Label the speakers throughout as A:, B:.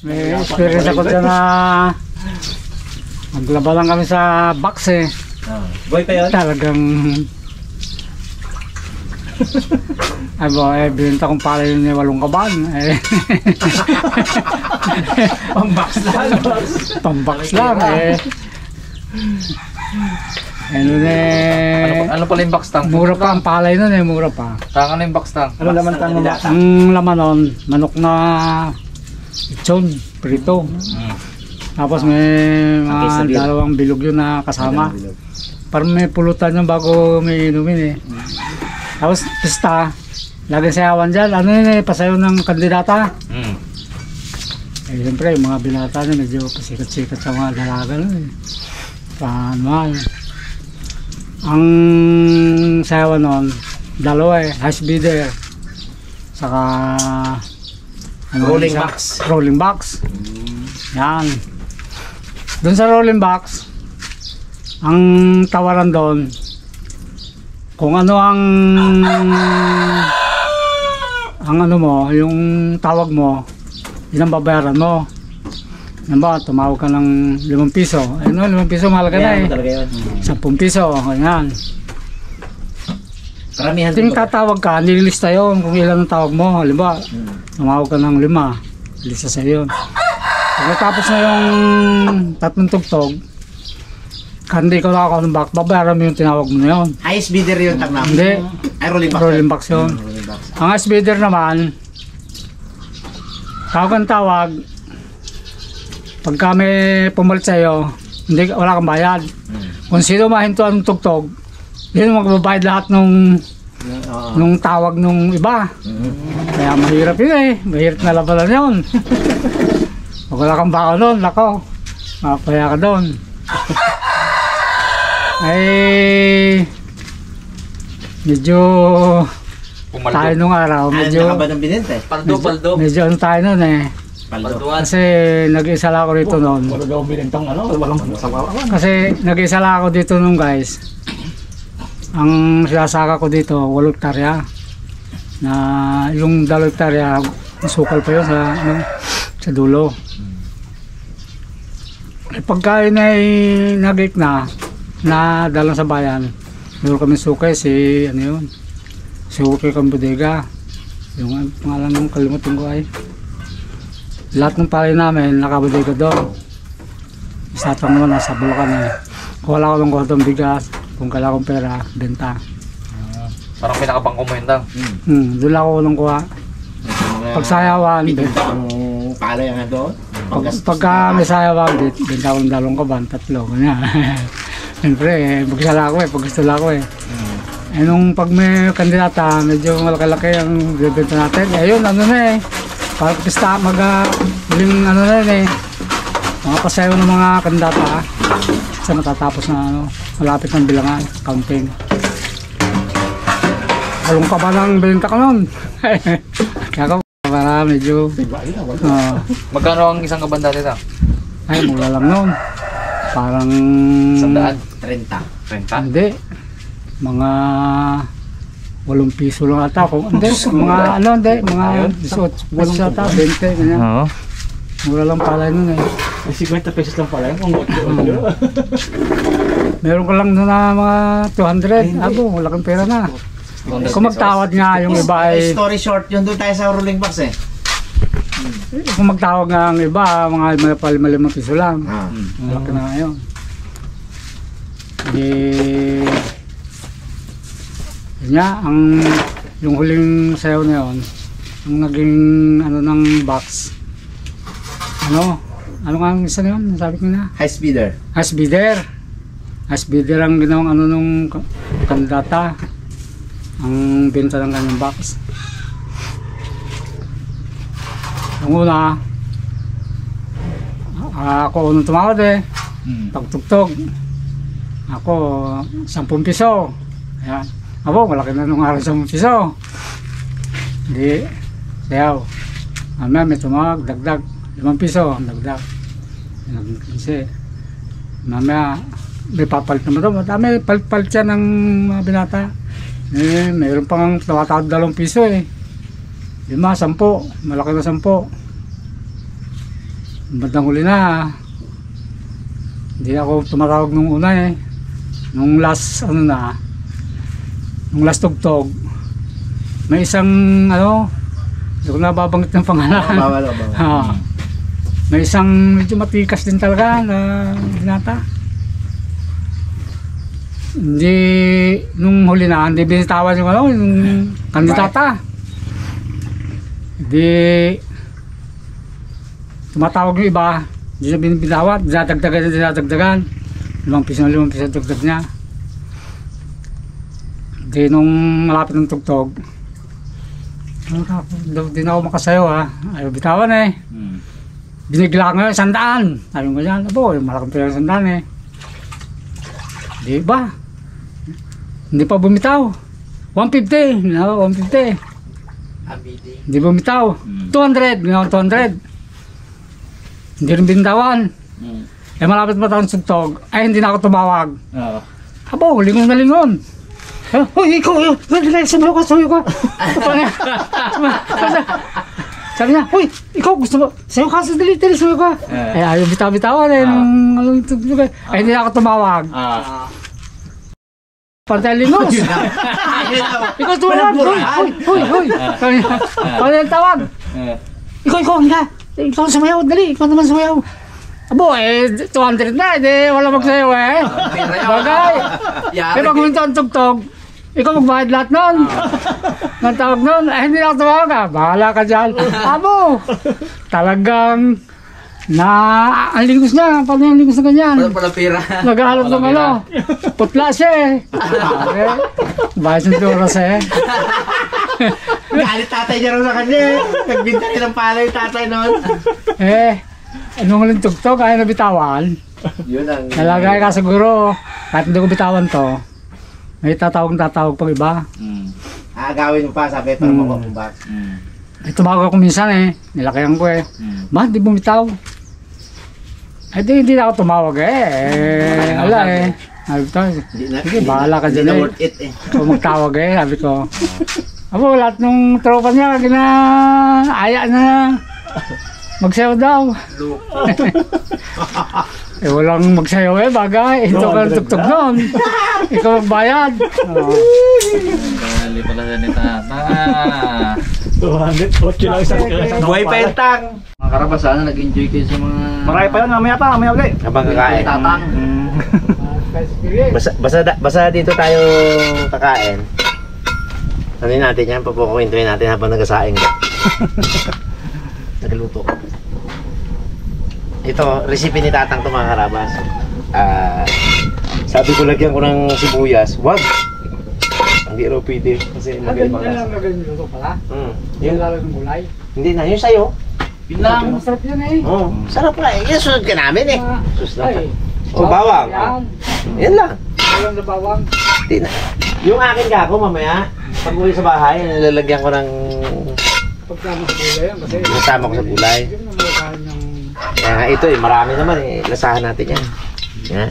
A: May experience ako dyan na maglaba lang kami sa box eh.
B: Boy pa yun?
A: Talagang ay bo, binenta kong pala yun ni 8 kaban.
B: Pang-box lang.
A: Pang-box lang eh. Ano
C: Ano pala yung box tang?
A: mura pa ang palay nun eh, mura pa.
C: Tang ano yung box tang?
B: Ano laman tang mo?
A: Ang laman nun, manok na lechon, prito. Tapos may mga dalawang bilog yun na kasama. Parang may pulutan yun bago may inumin eh. Tapos pista, laging sayawan dyan. Ano yun eh, pasayaw ng kandidata. Eh siyempre, yung mga binata na medyo pasikat-sikat sa mga dalaga nun eh. Paano ang sayawan nun, dalawa eh, high speeder. Saka ano,
B: Rolling box.
A: Rolling box. Yan. Doon sa rolling box, ang tawaran doon, kung ano ang ano mo, yung tawag mo, yun ang babayaran mo. Yan ba, tumawag ka ng 5 piso. Ayun no, 5 piso mahalaga na eh. 10 piso, ganyan.
B: Karamihan
A: Ting tatawag ka, nililista yun kung ilan ang tawag mo. Halimbawa, tumawag ka ng 5, lista sa yun. Pag natapos na yung 3 tugtog, hindi ko nakakuha ng box, babayaran mo yung tinawag mo na yun.
B: Highest bidder yung tag namin.
A: Hindi,
B: Ay, rolling box.
A: rolling box yun.
B: Rolling box.
A: Ang high speeder naman, tawag ang tawag, pagka may pumalit sa'yo, hindi, wala kang bayad. Kung sino mahinto ang tugtog, yun magbabayad lahat nung tawag nung iba. Kaya mahirap yun eh, mahirap na labanan yun. Pag wala kang bako nun, lako, mapaya ka doon. Ay, medyo tayo nung araw, medyo
B: Ano ka ba ng binente?
C: Paldo.
A: medyo ano tayo nun eh.
B: Palduan.
A: Kasi nag-isa lang ako dito noon.
B: Wala daw binentang ano, walang
A: Kasi nag-isa lang ako dito noon guys. Ang sinasaka ko dito, 8 hektarya. Na yung 2 hektarya, masukal pa yun sa dulo. Eh, pagka yun ay nag-ik na dalang sa bayan, meron kami sukay si ano yun, si Ukay Kambodega. Yung pangalan ng kalimutan ko ay lahat ng palay namin nakabodega doon. Isatang naman nasa Bulacan eh. Kung wala ko ng kotong bigas, kung kailangan kong pera, benta.
C: Parang pinakapangkumentang.
A: Doon lang ako nung kuha. Pagsayawan,
B: ang palay ang doon.
A: pagka may sayawan, benta ko ng 2 kaban, 3, ganyan. Siyempre, magsala ako eh, pag gusto lang ako eh. Eh nung pag may kandidata, medyo malaki-laki ang bibenta natin. Eh yun, ano na eh. Parang pista, huling ano na yun eh. Mga pasayaw ng mga kandidata. Kasi matatapos na ano, malapit ng bilangan, counting. 8 kaban ang benta ko nun. Kaya ko, para medyo...
C: Magkano ang isang kaban dati tang?
A: Ay, mula lang nun. Parang...
C: 100?
B: 30.
A: Hindi. Mga 8 piso lang ata. Hindi, mga ano, hindi. Mga 18 piso ata, 20, ganyan.
C: Oo.
A: Mura lang pala nun eh.
B: 50 pesos lang pala yung
A: Meron ko lang doon na mga 200. Abo, malaking pera na. Kung magtawad nga yung iba ay...
B: Story short, yun doon tayo sa rolling box eh.
A: Kung magtawag nga ang iba, mga 5 piso lang. Malaki na ngayon. Eh... Yun nga, yung huling sayaw na yun, ang naging ano ng box. Ano nga ang isa na yun? Sabi ko na?
B: High speeder.
A: High speeder. High speeder ang ginawang ano nung kandidata. Ang benta ng kanyang box. Ang una, ako unang tumawad eh. Pagtugtog. Ako, 10 piso. Ayan. Abo, malaki na nung araw 10 piso. Hindi, sayaw. Mamaya may tumawag, dagdag. 5 piso, dagdag. Kasi, mamaya may papalit naman ito. May palit siya ng mga binata. Eh, mayroon pang tawatawad 2 piso eh. 5, 10, malaki na 10. bandang huli na, hindi ako tumatawag nung una eh. Nung last, nung last tugtog, may isang, hindi ko nababanggit ng pangalan.
B: Bawal.
A: May isang medyo matikas din talaga na binata. Hindi, nung huli na, hindi binitawan yung kandidata. Hindi, tumatawag yung iba, hindi na binibitawat, dinadagdagan. 5 piso dagdag niya. Hindi, nung malapit ng tugtog, hindi na ako makasayaw ayaw bitawan eh. Binigla ko 100. Sabi ko dyan, malaking pera 100 eh. Di ba? Hindi pa bumitaw. 150. 150. Hindi bumitaw. 200. 200. Hindi rin binitawan. Eh malapit pa taon sugtog. Ay hindi na ako tumawag. Lingon na lingon. Hoy, ikaw, sumayo ka. Sabi niya, hoy, ikaw gusto mo, sayo ka sa dali, sumayo ka. Ayaw bitaw-bitawan eh, nung tugtog eh. Ay hindi na ako tumawag. Pantay linos. Ikaw tumawag. Hoy. Kaya yung tawag. Ikaw, nga. Ikaw sumayaw, dali. Ikaw naman sumayaw. 200 na. Wala magsayaw eh. Bagay. Eh, pag minto ang tugtog, ikaw magbayad lahat nun. Nang tawag nun, hindi na ako tumawag bahala ka dyan. Talagang ang lingos niya. Paano yung lingos na ganyan?
C: Pala pira.
A: Naghahalap ng putla siya eh. Bayad ng oras eh.
B: Galit tatay niya rin sa kanya eh. Nagbinta rin ng pala yung tatay noon.
A: Anong ulit tugtog, ayaw na bitawan.
B: Yun ang...
A: Nalagay ka siguro, kahit hindi ko bitawan to, may tatawag pag iba.
B: Gawin mo pa, sabi, para makukumbak.
A: Tumawag ako minsan eh, nilakayan ko eh. Di bumitaw? Hindi na ako tumawag Ala eh. Sabi ko, sige, bahala ka dyan eh.
B: Hindi na worth it eh.
A: Kung magtawag sabi ko. Lahat ng tropa niya, aya na magsayaw daw. Walang magsayaw bagay. Ito ka ng tugtog nun. Ikaw magbayad.
C: Dali pala sa nitata.
D: 200 lang isang
B: Buhay pa yung tang.
C: Mga karabas, sana nag-enjoy kayo sa mga...
D: Marami pa yun, mamaya ulit.
B: Habang kakain.
C: Tatang.
B: Basta dito tayo kakain. Ano natin yan? Papukuhintuin natin habang nagasaing. Nagluto. Ito, recipe ni Tatang to mga karabas. Sabi ko lagyan ko ng sibuyas. Wag! Hindi raw pwede. Kasi magandang lasa.
A: Magaling luto pala.
B: Yun.
A: Lalagyan ng gulay.
B: Hindi na, yun sa'yo.
C: Bilang.
A: Masarap yun eh.
B: Sarap nga eh. Yan, sunod ka namin eh. Sus na.
A: Ay.
B: Bawang. Yan lang.
A: Walang na bawang.
B: Hindi na. Yung akin kako mamaya, pag uwi sa bahay, nilalagyan ko ng...
A: Pagkama sa gulay yan kasi...
B: Kasama ko sa gulay.
A: Yun ang malakahan ng...
B: Kaya nga ito marami naman eh. Lasahan natin yan. Yan.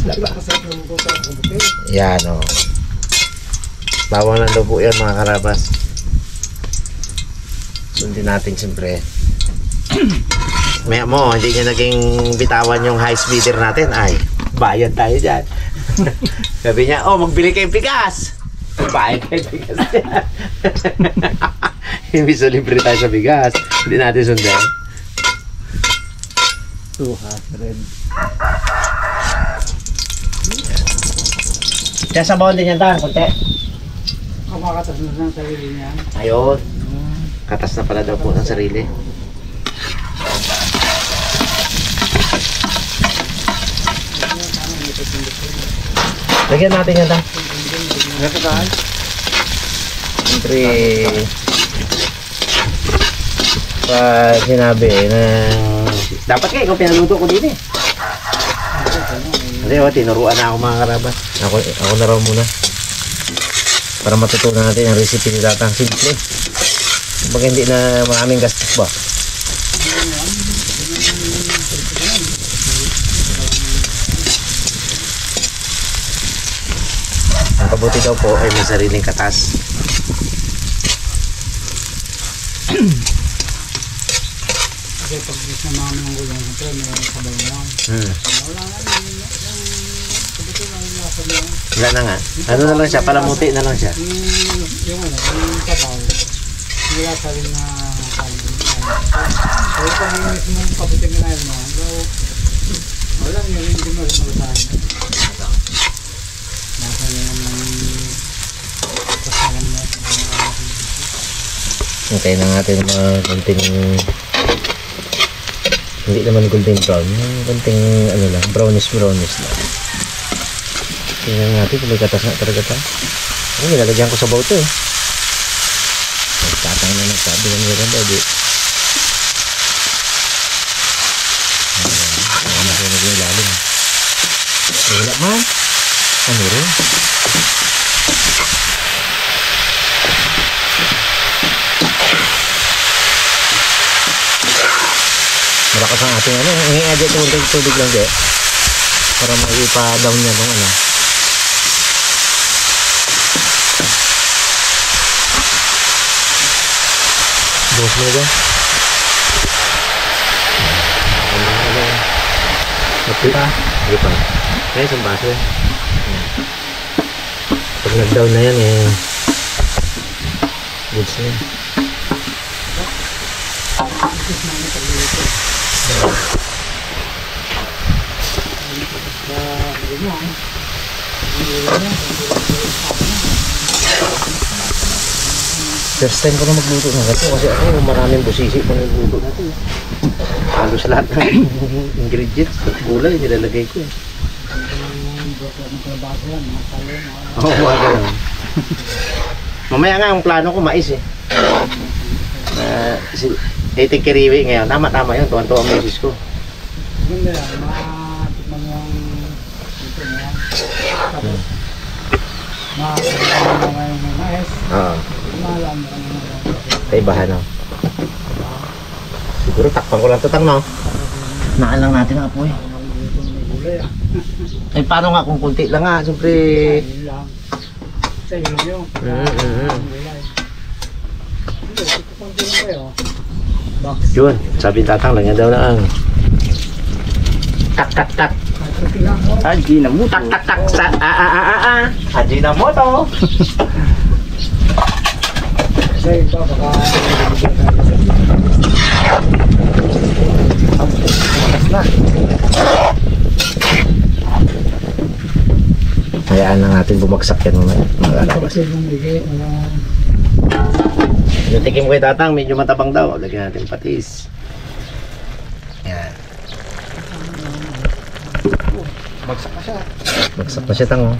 B: Laba.
A: Masarap ng luto sa kabuti.
B: Yan o. Bawang ng lubo yan mga karabas. Sundin natin siyempre. Maya mo, hindi niya naging bitawan yung high speeder natin. Ay, bayad tayo dyan. Sabi niya, magbili kayong bigas. Bayad kayong bigas dyan. Imbis na libre tayo sa bigas. Hindi natin sundan. 200. Kaya sabawan din yan tayo, konti.
A: Kumakatas na ng sarili niya.
B: Ayun. Katas na pala daw po ng sarili. Lagyan natin yan ta. Siyempre, pag sinabi na dapat kayo, ikaw pinaluto ko din eh. Hindi, tinuruan na ako mga karabas. Ako na raw muna. Para matutunan natin ang recipe ni Tatang. Simple. Kapag hindi na maraming gastos ba? Ang kabuti daw po ay may sariling katas.
A: Kasi pag gusto naman ng gulong, siyempre may sabay na lang. Wala nga yun. Sabi ko lang yung lasa lang.
B: Wala na nga. Ano na lang siya, palamuti na lang siya.
A: Yung ano, yung sabaw. Yung lasa rin na kalbo. Pero pag yung mismo kapitin na yun mo, wala nga yun, hindi mo rin malasahan. Lasa niya yung kasalan mo.
B: Hintayin na natin mga konting hindi naman golden brown, yung konting ano lang, brownish lang. Tingnan natin kung may katas na talaga ito. Ay, nilalagyan ko sa baw ito eh. Nagtatang na nagsabi na meron daw di. Ano ko na yung lalim. Wala man. Ano rin? Malakas ang ating ano, i-edit ko ng tubig lang dyan para maipa-down niya ng ano. Buhos mo dyan. Mati pa? Hindi pa. Kaya isang baso eh. Pag nag-down na yan eh, goods na yan. First time ko na magluto ng ganito kasi ako maraming busisi pa nagluto natin. Halos lahat ng ingredients at gulay nilalagay ko eh. Oo, mga ganun. Mamaya nga ang plano ko mais eh. Si 80 kiriwi ngayon. Tama yun. Tuwan-tuwa ang misis ko.
A: Ganda yan, matikman mo ang dito na yan. Tapos, makakasama mo ngayon ng mais.
B: Oo.
A: Malam mo kung ano.
B: Kaibahan o. Siguro takpan ko lang ito tang no. Naan lang natin ang apoy. Ay paano nga kung kunti lang nga. Siyempre.
A: Ayun lang. Sa iyo lang yun. Kunti lang kayo. Box.
B: Yun. Sabi ng tatang lang yan daw na ang tak.
D: Ajinomoto.
B: Tak sa Ajinomoto.
A: Sa iba baka
B: na. Hayaan lang natin bumagsak yan mga alabas.
A: kasi yung bigay
B: Yung tikim ko kay tatang, medyo matabang daw. Lagyan natin patis. Yan.
D: Bagsak na siya.
B: Bagsak na siya tang oh.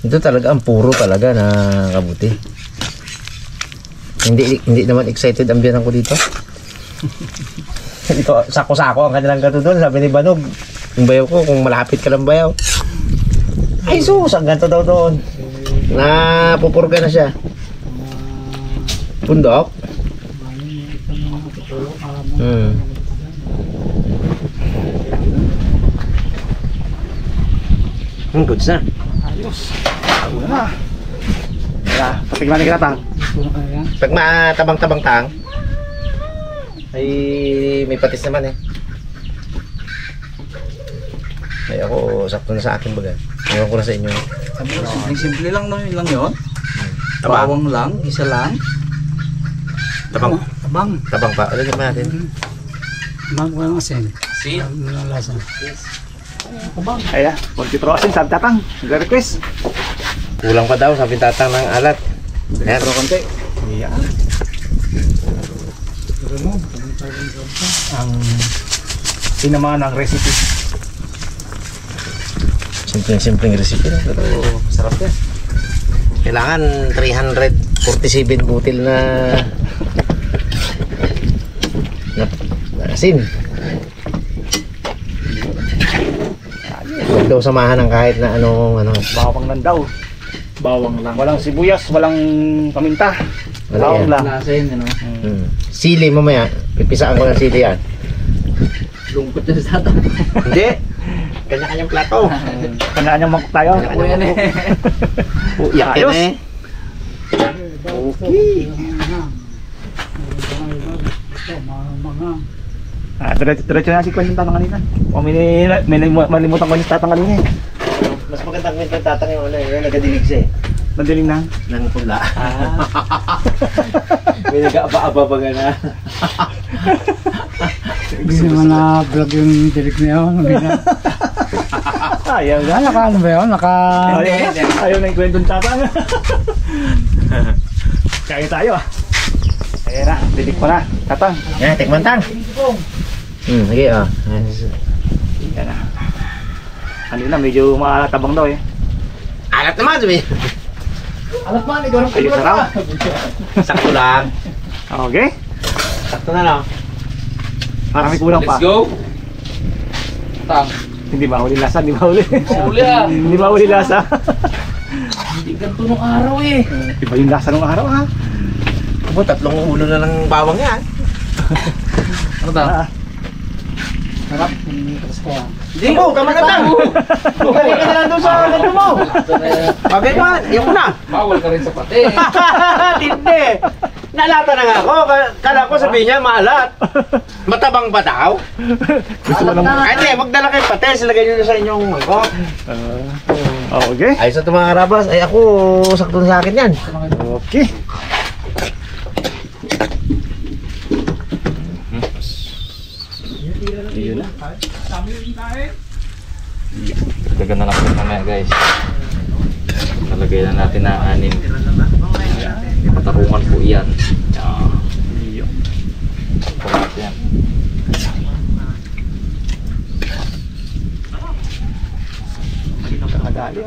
B: Ito talaga ang puro talaga na kabuti. Hindi naman excited ang biyanan ko dito. Ito, sako-sako ang kanilang gato doon. Sabi ni Banog, yung bayaw ko, kung malapit ka lang bayaw. Ay sus, ang ganto daw doon. Napupurga na siya. Bundok? Goods na.
A: ayos.
D: Ano na? Kaya, patigman ni Kinatang.
B: Pag matabang-tabang tang, ay may patis naman eh. Ay ako, sakto na sa akin baga. Ewan ko na sa inyo.
C: Simple lang no, yun lang yun.
B: Tabang.
C: Bawang lang, isa lang.
B: Tabang.
A: Tabang.
B: Pa. Alagyan mo natin.
A: Tabang ko ng asin.
C: See?
A: Ano ang lasa? Tabang.
D: Kaya, konti pero asin, sabi Tatang. Nag-request.
B: Kulang pa daw, sabi tatang ng alat. Ayan.
D: Pero konti. Yan.
A: Pero mo,
D: Ang tinamaan ng recipe.
B: Simpleng recipe na. Pero sarap yan. Kailangan 347 butil na asin. Huwag daw samahan ng kahit na anong
D: Bawang lang daw.
C: Bawang lang.
D: Walang sibuyas, walang paminta.
B: Wala
D: Bawang
B: yan.
D: lang.
C: Lasa yun, ano?
B: Sili mamaya. Pipisaan ko ng sili yan.
C: Lungkot na sa tatang.
B: Hindi. Kanya-kanyang plato.
D: Kanyang mangkok tayo.
C: Ako yan eh.
B: Uyak yan
D: Ayos.
B: eh.
D: Okay. Diretso na si Kwan yung tatang kanina. O may malimutan ko yung tatang kanina eh.
B: Mas magandang kwento yung tatang yung nagadilig siya eh.
D: Madaling na.
B: Nang pula.
C: May nag-aaba-aba ba na?
A: Hindi naman na-vlog yung dilig na yun.
D: Ayaw na.
A: Naka ano ba yun?
D: Ayaw na yung kwento yung tatang. Kaya tayo ah. Ayan na, dilig ko na. Tatang.
B: Yan, tikman tang. Sige ah.
D: Yan na. Kanina medyo makatabang daw eh.
B: Alat naman sabi.
C: Alat man, ikaw
D: Ayos na raw.
B: Sakto lang.
D: Okay.
B: Sakto na lang.
D: Parang may kulang pa.
C: Let's go! Tang.
D: Hindi ba huli lasa? Hindi ba huli?
C: Huli ah!
D: Hindi ba huli lasa?
C: Hindi ganito nung araw eh.
D: Iba yung lasa ng araw ha.
B: Abo, 3 ulo na ng bawang yan.
C: Ano tang?
A: Sarap. Tapos ko.
C: Hindi!
B: Abo, tama na tang. Bumalik ka na lang doon sa ganito mo. Bagay pa, yung na.
C: Bawal ka rin sa pati.
B: Hindi. Nalata na nga ako. Kala ko sabihin niya maalat. Matabang ba daw?
D: Gusto mo lang.
B: Ay, hindi. Magdala kayo pates. Ilagay nyo na sa inyong mangkok.
D: Okay.
B: Ayos na ito mga karabas. Ay ako, sakto na sa akin yan.
D: Okay. Yun na.
C: Gaganda na po mamaya guys. Nalagay na natin na 6. Tarungan po yan. Kumat yan.
D: Kakadali.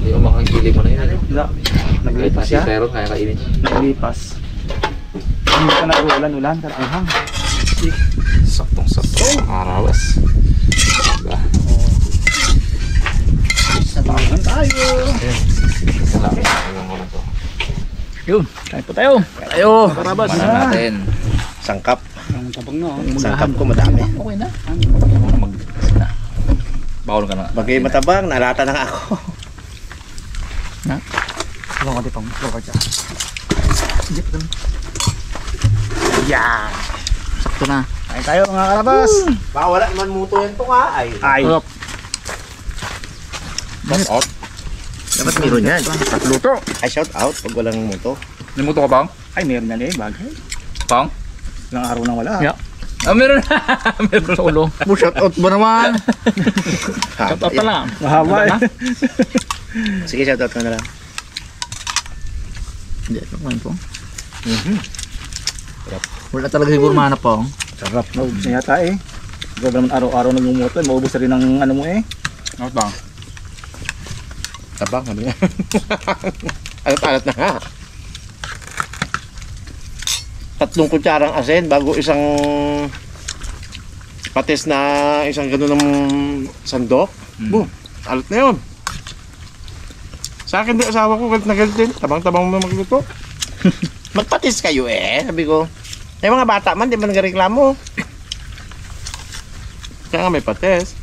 C: Hindi mo makakili mo na yun.
D: Wala. Naglipas siya.
C: Pero kaya kainin.
D: Naglipas. Hindi ka na ulan-ulan. Karanghang.
C: Saktong-saktong arawas.
D: Natangan tayo.
C: Salamat. Ayun mo na to.
D: Yun. Kain po tayo.
C: Tayo!
D: Karabas.
C: Mana natin.
B: Sangkap.
A: Ang tabang na.
B: Sangkap ko madami.
C: Okay na. Bawal ka na.
B: Bagay matabang, nalata na nga ako.
D: Tulong ko dito. Tulong ko dyan. Yan.
C: Sakto na.
D: Kain tayo mga karabas.
B: Baka wala naman muto yan to nga. Ay.
D: Ay.
C: Shout out.
B: Dapat meron yan.
D: Luto.
B: Ay, shout out pag walang muto.
C: Namuto ka bang?
D: Ay, meron yan eh. Bagay.
C: Pang?
D: Ilang araw nang wala.
C: Yeah. Ah, meron na. Meron sa ulo.
B: Shout out ba naman?
C: Shout out pa lang.
D: Mahaba eh.
B: Sige, shout out ka na lang.
C: Hindi, ito kumain ko. Wala talaga siguro mahanap pa.
D: Sarap. Naubos na yata eh. Ikaw naman araw-araw nagmumuto. Maubos na rin ang ano mo eh.
C: Ano bang?
B: Tabang, ano yan? Alat-alat na nga. 3 kutsarang asin bago isang patis na isang gano'n ng sandok. Boom, alat na yun. Sa akin din, asawa ko, galit na galit din. Tabang-tabang mo magluto. Magpatis kayo eh, sabi ko. Yung mga bata man, di ba nagreklamo? Kaya nga may patis.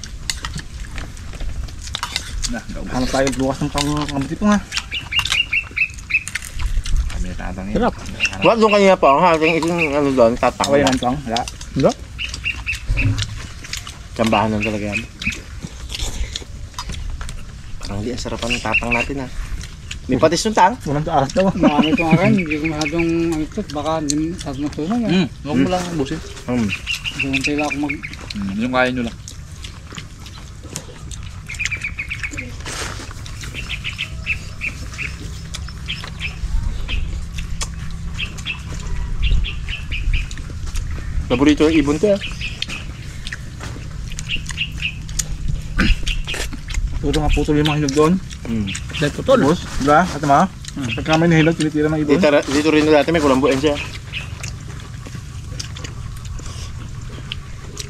D: Hanap tayo bukas ng pangkamit ito nga.
C: Kami na tatang yun.
D: Sarap.
B: Wala doon kanina pa, ha? Yung ano doon,
D: Ako
B: tatang.
D: yan pang. Wala. Wala.
B: Tsambahan lang talaga yan. Parang hindi ang sarapan ng tatang natin ha. May patis yung tang.
D: Walang aras daw.
A: Marami ito nga rin. Hindi ko masyadong ito. Baka hindi masyadong matunan.
C: Huwag mo lang busin.
A: Doon tayo ako mag...
C: Yung kaya nyo lang.
B: Paborito yung ibon to.
D: Puro nga putol yung mga hinog doon. Dahil putol. Diba? At mga? Pagka may nahilog, tinitira ng ibon.
B: Dito rin na dati may kulambuan siya.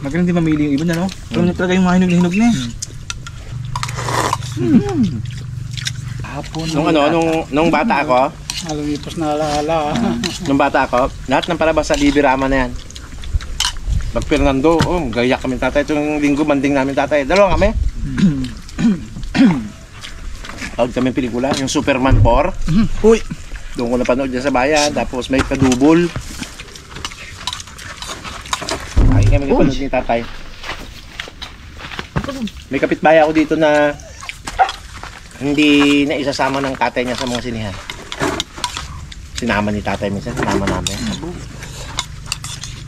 D: Magaling din mamili yung ibon, ano? Alam niya talaga yung mga hinog niya. Hapon.
B: Nung bata ako,
A: Alumipos na alaala.
B: nung bata ako, lahat ng palabas sa Libirama na yan. Pag Fernando, gayak kami tatay. Ito yung linggo, banding namin tatay. Dalawa kami. Tawag kami pelikula, yung Superman 4.
D: Uy!
B: Doon ko napanood dyan sa bayan, tapos may kadubol. Ay, kami napanood ni tatay. May kapitbahay ako dito na hindi na isasama ng tatay niya sa mga sinihan. Sinama ni tatay minsan, sinama namin.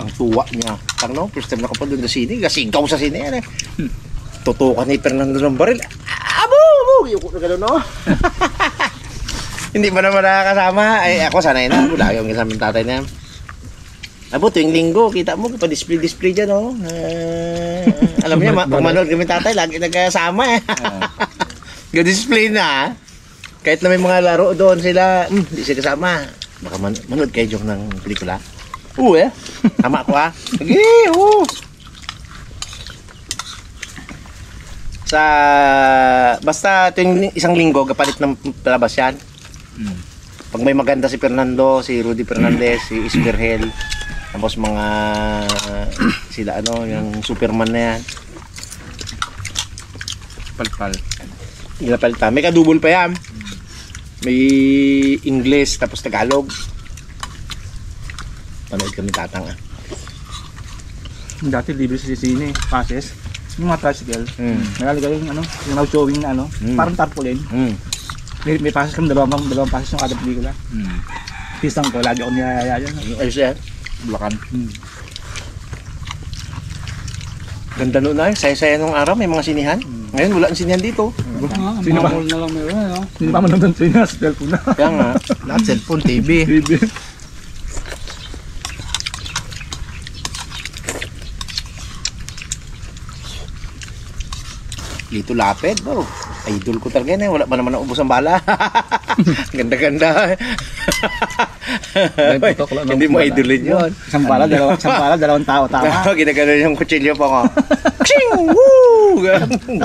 B: Ang tuwa niya. Parang first time na ko pa doon sa sine, gasigaw sa sine yan eh. Tutukan ni Fernando ng baril. Abo! Yung ko na gano'n, no? Hindi ba naman nakakasama? Ay, ako sanay na. Wala yung kasama ng tatay niya. Abo, tuwing linggo, kita mo, pa-display dyan, no? Alam niya, pag manood kami tatay, lagi nagkasama eh. Ga-display na. Kahit na may mga laro doon sila, hindi sila kasama. Baka manood kayo ng pelikula. Eh. Tama ko ha. Sige, basta tuwing isang linggo, kapalit ng palabas yan. Pag may maganda si Fernando, si Rudy Fernandez, si Isberhel, tapos mga sila yung Superman na yan.
D: Palpal.
B: Pinapalitan. May kadubol pa yan. May English tapos Tagalog. Panood kami tatang ah.
D: Dati libre sa sine, passes. Yung mga tricycle. Nalalagay yung yung now showing na parang tarpaulin. May passes kami, dalawang passes yung kada pelikula. Pisang ko, lagi ako niyayaya yan.
B: Ayos yan.
D: Bulacan.
B: Ganda noon na, saya-saya nung araw, may mga sinihan. Ngayon wala ang sinihan dito.
A: Sino ba? Na lang meron, no?
D: Hindi pa manood ng sine, sa cellphone na.
B: Kaya nga, lahat cellphone, TV. Lito Lapid, bro. Idol ko talaga yan eh. Wala pa naman naubos ang bala. Ganda-ganda. Hindi mo idolin yun.
D: Isang bala, dalawang tao, tama.
B: Ginagano yung kutsilyo pa ko. Ksing! Woo!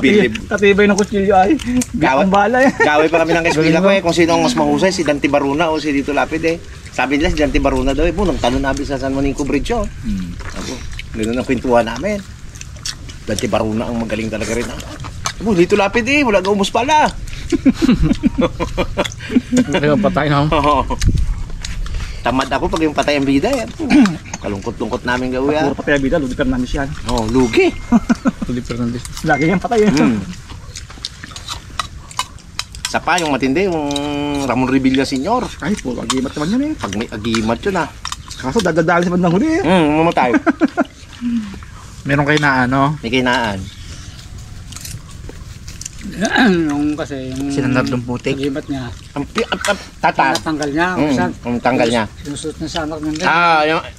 B: Bilib.
D: Katibay ng kutsilyo ay. Ang bala eh.
B: Gaway pa kami ng eskwela ko eh. Kung sino ang mas mahusay, si Dante Baruna o si Lito Lapid eh. Sabi nila si Dante Baruna daw eh. Nagtanong namin sa San Juanico Bridge yun. Ganun ang kwentuhan namin. Dante Baruna ang magaling talaga rin. Lito Lapid eh. Wala ka umus pala.
D: Patay na ako.
B: Tamad ako pag yung patay ang bida eh. Kalungkot-lungkot namin gawin.
D: Puro patay ang bida, Rudy Fernandez yan.
B: Lugi.
D: Rudy Fernandez. Lagi yung patay eh.
B: Sa pa yung matindi, yung Ramon Revilla Sr.
D: Ay, puro agimat naman yan eh.
B: Pag may agimat yun ah.
D: Kaso dadadali sa bandang huli eh.
B: Mamatay.
D: Meron kayo na
B: May kainaan.
A: Yung kasi, yung
D: Sinandardong putik.
A: pagibat niya.
B: Tatas.
A: Natanggal niya.
B: Ang tanggal niya.
A: Sinusuot niya sa anak niya.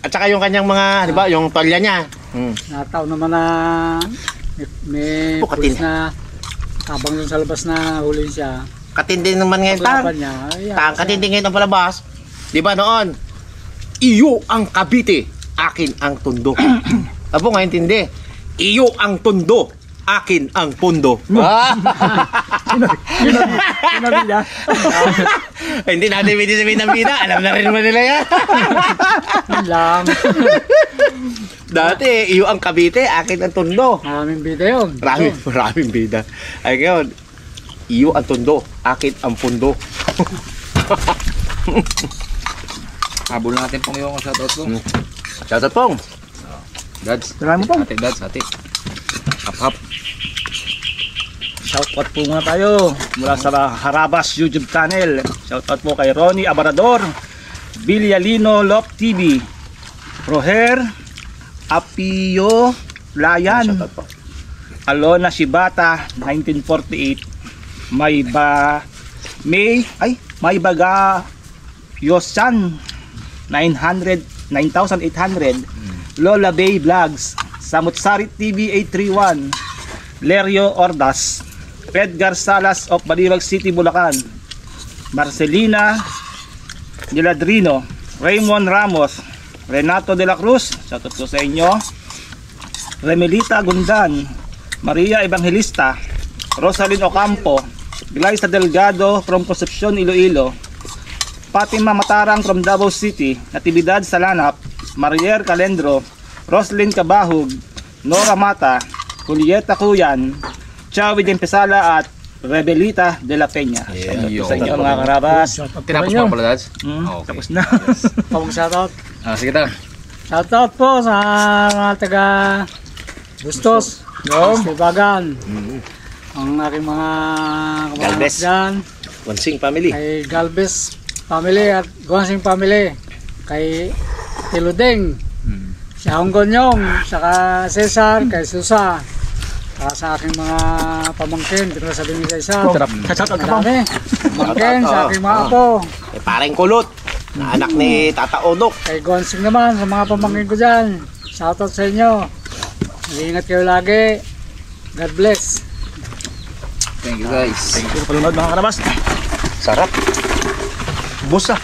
B: At saka yung kanyang mga, di ba, yung tolya niya.
A: Nataon naman na may
B: Katin.
A: pulis na habang dun sa labas na huli siya.
B: Katindi naman ngayon
A: Paglaban niya.
B: katindi ngayon ang palabas. Di ba noon? Iyo ang Cavite, akin ang Tondo. Apo nga intindi. Iyo ang Tondo, akin ang Pondo.
D: Sinabi niya.
B: Hindi natin pwede sabihin ng bida. Alam na rin naman nila yan.
A: Yun lang.
B: Dati, iyo ang Cavite, akin ang Tondo.
A: Maraming bida yun.
B: Maraming bida. Ay ngayon, iyo ang Tondo, akin ang Pondo.
C: Habol natin pong yung shoutout ko.
B: Shoutout pong.
C: Dads.
D: Salamat po.
C: Ate, Dads, ate. Hap.
D: Shoutout po muna tayo mula sa Harabas YouTube channel. Shoutout po kay Ronnie Abrador, Villalino Lop TV, Roher Apio Layan,
B: Shoutout po.
D: Alona Shibata 1948, May Baga Yosan 9,800, Lola Bay Vlogs, Samutsari TV 831, Lerio Ordas, Edgar Salas of Baliwag City, Bulacan, Marcelina Diladrino, Raymond Ramos, Renato de la Cruz, shoutout po sa inyo, Remelita Gundan, Maria Evangelista, Rosalyn Ocampo, Glyza Delgado from Concepcion, Iloilo, Fatima Matarang from Davao City, Natividad Salanap, Marier Calendro, Roslyn Cabahug, Nora Mata, Julieta Cuyan, Chawi Dempesala at Rebelita de la Peña.
B: Yeah.
D: Shoutout po sa inyo mga karabas.
C: Tinapos mo pala, Dads? Okay.
D: Tapos na.
A: Pamang shoutout.
C: Sige ta.
A: Shoutout po sa mga taga Bustos, Bagan, ang aking mga kamag-anak
B: Galvez.
A: dyan,
B: Wansing family.
A: kay Galvez family at Guansing family, kay Tiludeng, si Honggonyong, saka Cesar, kay Susa, saka sa aking mga pamangkin, hindi ko na sabihin isa-isa.
D: Shoutout ka pa.
A: Marami. Pamangkin sa aking mga apo,
B: Eh, pareng kulot. Na anak ni Tata Onok.
A: kay Guansing naman, sa mga pamangkin ko dyan. Shoutout sa inyo. Mag-iingat kayo lagi. God bless.
C: Thank you guys.
D: Thank you sa palunod mga karabas.
B: Sarap. Busa.